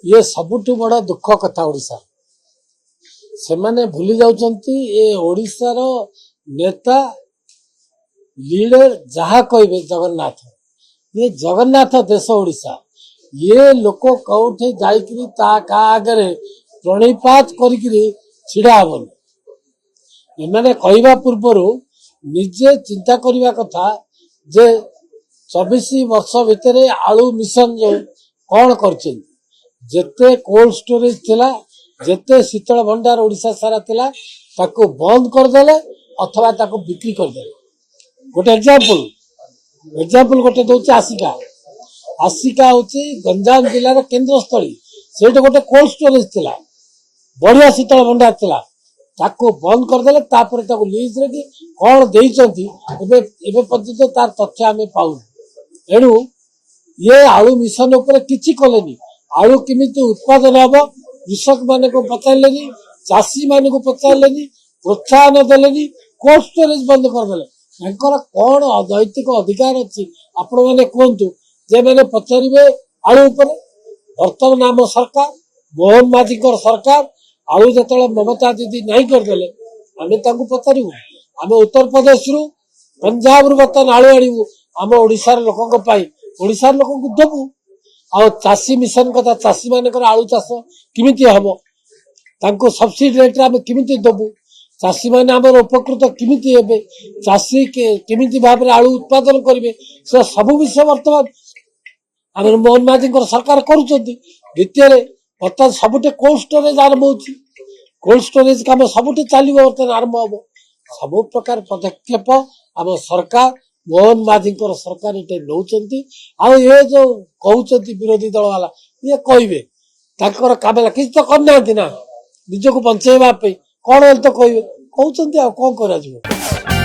ये सबुठु बड़ा दुख कथा ओडिशा से माने भूली जाउचंती ये ओडिशा रो नेता लीडर जहा कहबे जगन्नाथ ये जगन्नाथ देश ओडिशा ये लोक कौठे जाइकरी ता का आगरे प्रणिपात करिकरी छिड़ा हबन एमाने कहवा पूर्व निजे चिंता करवा कथा जे 24 वर्ष भितर आलू मिशन जो कौन करछन जेते कोल्ड स्टोरेज थिला जेते शीतल भंडार ओडिशा सारा थिला ताको बंद कर देले अथवा ताको बिक्री कर देले। गोटे एग्जांपल गोटे दउची आसिका आसिका होची गंजाम जिल्ला रो केंद्र स्थली सेठ गोटे कोल्ड स्टोरेज थिला बढ़िया शीतल भंडार थिला ताको बंद कर देले तापर ताको लीज रे कि कोन देइचंती एबे एबे पर्यंत तार तथ्य हमें पाउ एणु ये आलू मिशन ऊपर किछि कलेनी आलू किमिति उत्पादन हम कृषक मान को पचारे चाषी मान को पचारे प्रोत्साहन देले कोल्ड स्टोरेज बंद करदे कौन नैतिक अधिकार अच्छी आपण मैंने कहतु जे मैंने पचारे आलू उपर बर्तमान आम सरकार मोहन माझी सरकार आलू जो ममता दीदी नहीं करदे आम पचारू आम उत्तर प्रदेश रु पंजाब रु बर्तमान आलू आणु आम ओडिशार लोकों ओडिशार लोक को देबू आ चाषी मिशन कथा चाषी मानकर आलू चाष किमिति हम तांको सब्सिडी रेट आम किमिति देबू चाषी माने आमर उपकृत किमिति हेबे चाषी किमिति भाव में आलू उत्पादन करेंगे से सब विषय बर्तमान आम मोहन माझी सरकार करुँच। द्वितीय बर्तमान सबुटे कोल्ड स्टोरेज आरंभ होची कोल्ड स्टोरेज काम सबुटे चलो बर्तमान आरंभ हम सब प्रकार पदक्षेप आम सरकार मोहन माझी सरकार ये नौकरी आ ये जो कहते विरोधी दल वाला ये कहे ताकर कामेला किसी तो करना ना निजक बंचेवा कौन तो कहे कहते कौन कर।